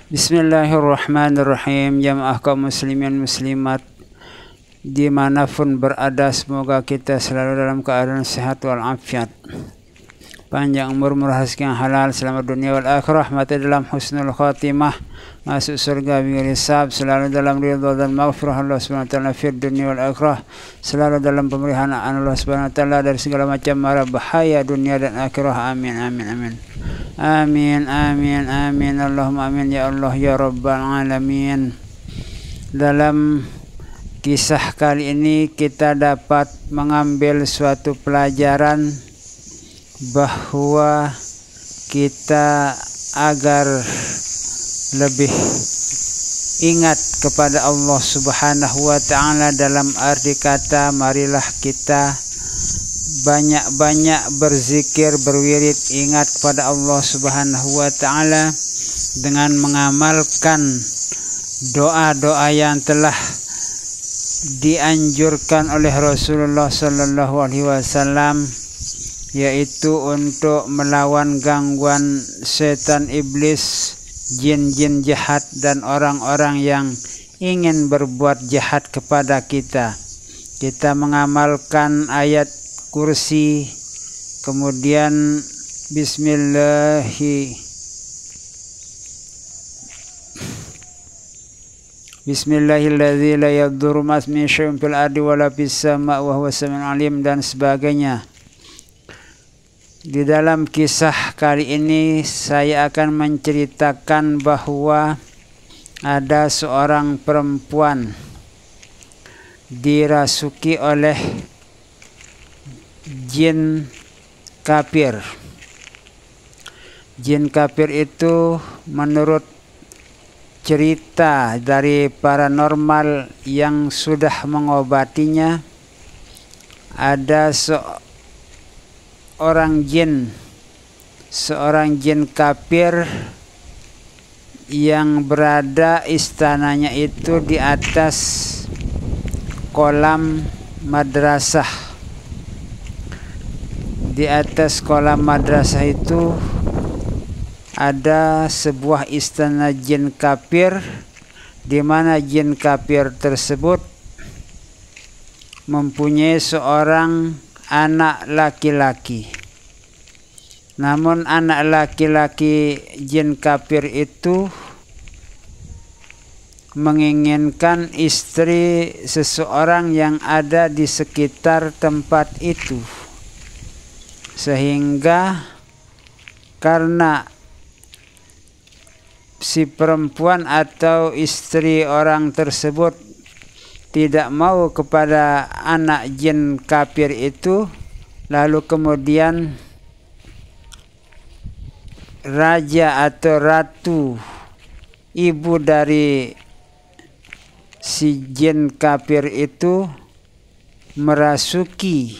Bismillahirrahmanirrahim. Jamaah kaum muslimin muslimat dimanapun berada, semoga kita selalu dalam keadaan sehat walafiat, panjang umur, murah rezeki yang halal, selamat dunia wal akhirah, mati dalam husnul khatimah, masuk surga bighairi hisab, selalu dalam ridha dan maghfirah Allah Subhanahu wa taala fid dunia wal akhirah, selalu dalam pemeliharaan Allah Subhanahu wa taala dari segala macam mara bahaya dunia dan akhirah. Amin amin amin. Amin amin amin. Allahumma amin ya Allah ya rabbal alamin. Dalam kisah kali ini kita dapat mengambil suatu pelajaran bahwa kita agar lebih ingat kepada Allah Subhanahu wa taala, dalam arti kata marilah kita banyak-banyak berzikir, berwirid, ingat kepada Allah Subhanahu wa taala dengan mengamalkan doa-doa yang telah dianjurkan oleh Rasulullah sallallahu alaihi wasallam, yaitu untuk melawan gangguan setan iblis, jin-jin jahat dan orang-orang yang ingin berbuat jahat kepada kita. Kita mengamalkan ayat kursi, kemudian Bismillahilladzi la yadurru ma'asmihi syai'un fil ardi wala fis sama' wa huwas samiul alim dan sebagainya. Di dalam kisah kali ini saya akan menceritakan bahwa ada seorang perempuan dirasuki oleh jin kafir. Jin kafir itu menurut cerita dari paranormal yang sudah mengobatinya, ada seorang jin kafir yang berada istananya itu di atas kolam madrasah. Di atas kolam madrasah itu ada sebuah istana jin kafir, di mana jin kafir tersebut mempunyai seorang anak laki-laki. Namun anak laki-laki jin kafir itu menginginkan istri seseorang yang ada di sekitar tempat itu, sehingga karena si perempuan atau istri orang tersebut tidak mau kepada anak jin kafir itu, lalu kemudian raja atau ratu, ibu dari si jin kafir itu merasuki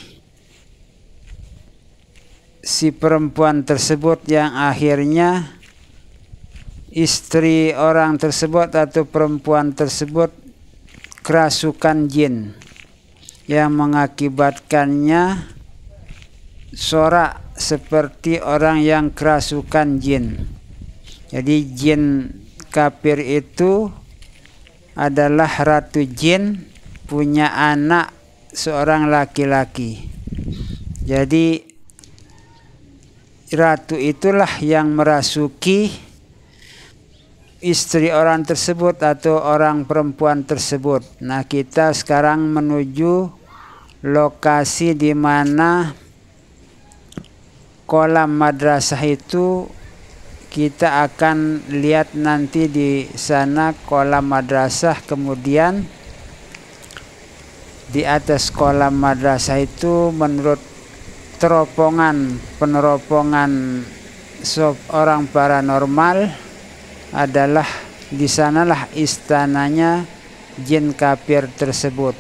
si perempuan tersebut, yang akhirnya istri orang tersebut atau perempuan tersebut kerasukan jin, yang mengakibatkannya sorak seperti orang yang kerasukan jin. Jadi jin kafir itu adalah ratu jin, punya anak seorang laki-laki. Jadi ratu itulah yang merasuki istri orang tersebut atau orang perempuan tersebut. Nah, kita sekarang menuju lokasi di mana kolam madrasah itu. Kita akan lihat nanti di sana kolam madrasah, kemudian di atas kolam madrasah itu menurut peneropongan orang paranormal adalah di sanalah istananya jin kafir tersebut.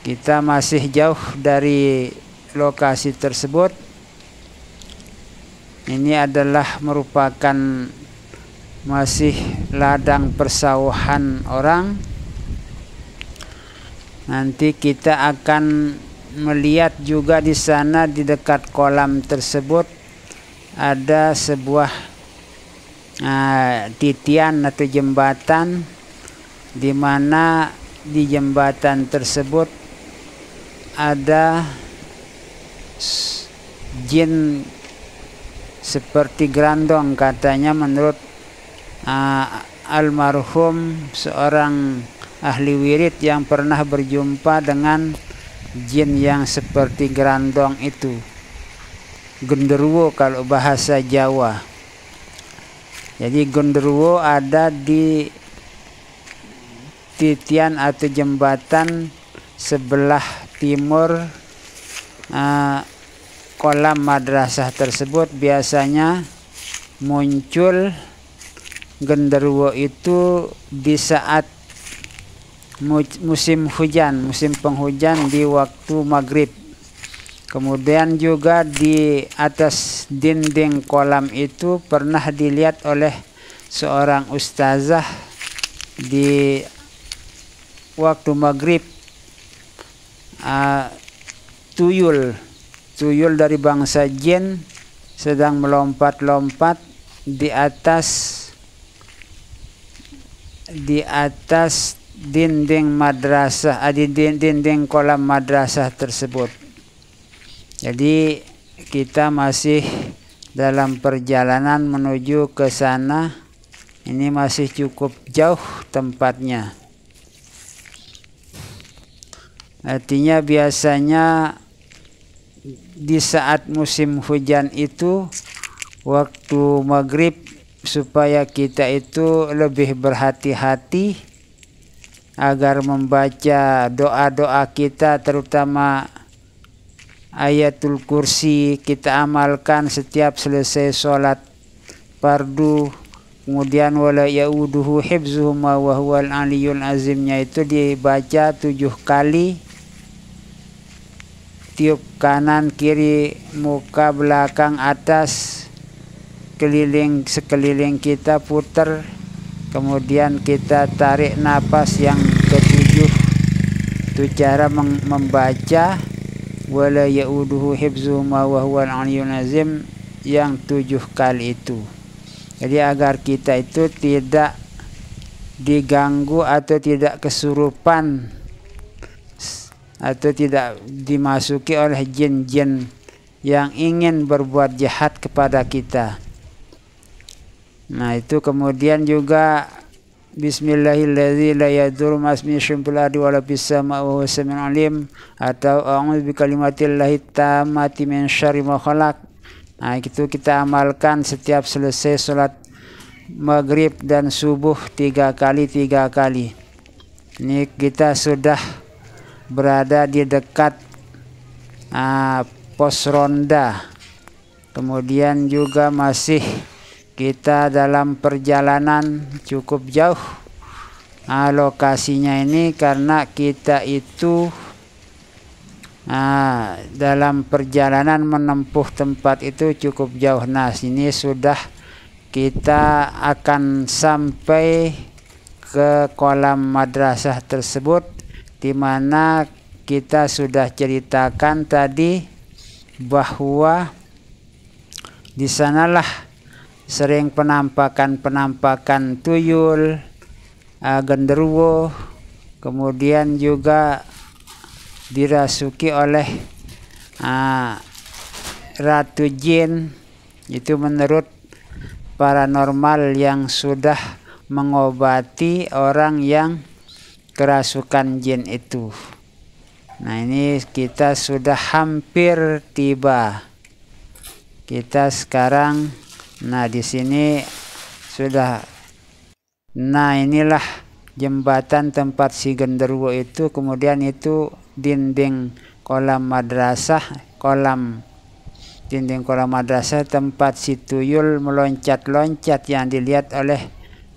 Kita masih jauh dari lokasi tersebut. Ini adalah merupakan masih ladang persawahan orang. Nanti kita akan melihat juga di sana, di dekat kolam tersebut ada sebuah titian atau jembatan, di mana di jembatan tersebut ada jin seperti gerandong, katanya menurut almarhum seorang ahli wirid yang pernah berjumpa dengan jin yang seperti gerandong itu, genderuwo kalau bahasa Jawa. Jadi genderuwo ada di titian atau jembatan sebelah timur kolam madrasah tersebut. Biasanya muncul genderuwo itu di saat musim hujan, musim penghujan di waktu maghrib. Kemudian juga di atas dinding kolam itu pernah dilihat oleh seorang ustazah di waktu maghrib, tuyul dari bangsa jin sedang melompat-lompat di atas dinding madrasah, di dinding kolam madrasah tersebut. Jadi kita masih dalam perjalanan menuju ke sana. Ini masih cukup jauh tempatnya. Artinya biasanya di saat musim hujan itu, waktu maghrib, supaya kita itu lebih berhati-hati agar membaca doa-doa kita, terutama ayatul kursi kita amalkan setiap selesai sholat fardu. Kemudian wala yauduhu hifzuhuma wa huwal aliyul azimnya itu dibaca 7 kali, tiup kanan kiri, muka, belakang, atas, sekeliling kita putar. Kemudian kita tarik napas yang ke-7. Itu cara membaca wala yauduhu hifzuhuma wa huwal aliyul azim yang 7 kali itu. Jadi agar kita itu tidak diganggu atau tidak kesurupan atau tidak dimasuki oleh jin-jin yang ingin berbuat jahat kepada kita. Nah, itu kemudian juga Bismillahirrahmanirrahim la yadurru ma'asmihi syai'un fil ardi wa la fis sama'i wa huwas samiul alim, atau a'udzu bikalimatillahi tammati min syarri ma khalaq. Nah, itu kita amalkan setiap selesai sholat maghrib dan subuh 3 kali. Ini kita sudah berada di dekat pos ronda. Kemudian juga masih kita dalam perjalanan cukup jauh lokasinya ini, karena kita itu dalam perjalanan menempuh tempat itu cukup jauh. Nah, sini sudah kita akan sampai ke kolam madrasah tersebut, di mana kita sudah ceritakan tadi bahwa di sanalah sering penampakan tuyul, genderuwo, kemudian juga dirasuki oleh ratu jin. Itu menurut paranormal yang sudah mengobati orang yang kerasukan jin itu. Nah, ini kita sudah hampir tiba. Kita sekarang, nah di sini sudah. Nah, inilah jembatan tempat si genderuwo itu. Kemudian itu dinding kolam madrasah, dinding kolam madrasah tempat si tuyul meloncat-loncat yang dilihat oleh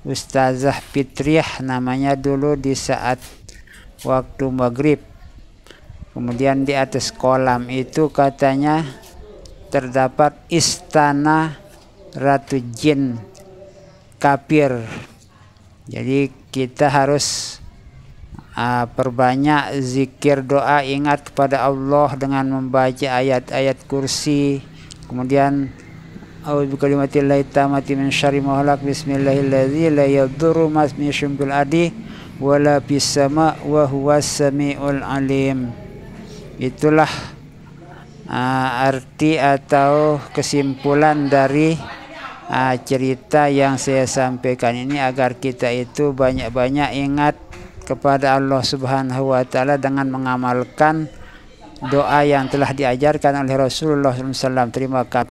Ustazah Fitriah namanya dulu di saat waktu maghrib. Kemudian di atas kolam itu katanya terdapat istana ratu jin kafir. Jadi kita harus perbanyak zikir, doa, ingat kepada Allah dengan membaca ayat-ayat kursi. Kemudian A'udzu bikalimatillahi tammati min syarri ma khalaq. Bismillahirrahmanirrahim. La yadurru ma ismihi fil ardi wala fis sama wa huwas samiul alim. Itulah arti atau kesimpulan dari cerita yang saya sampaikan ini, agar kita itu banyak-banyak ingat kepada Allah Subhanahu wa taala dengan mengamalkan doa yang telah diajarkan oleh Rasulullah SAW. Terima kasih.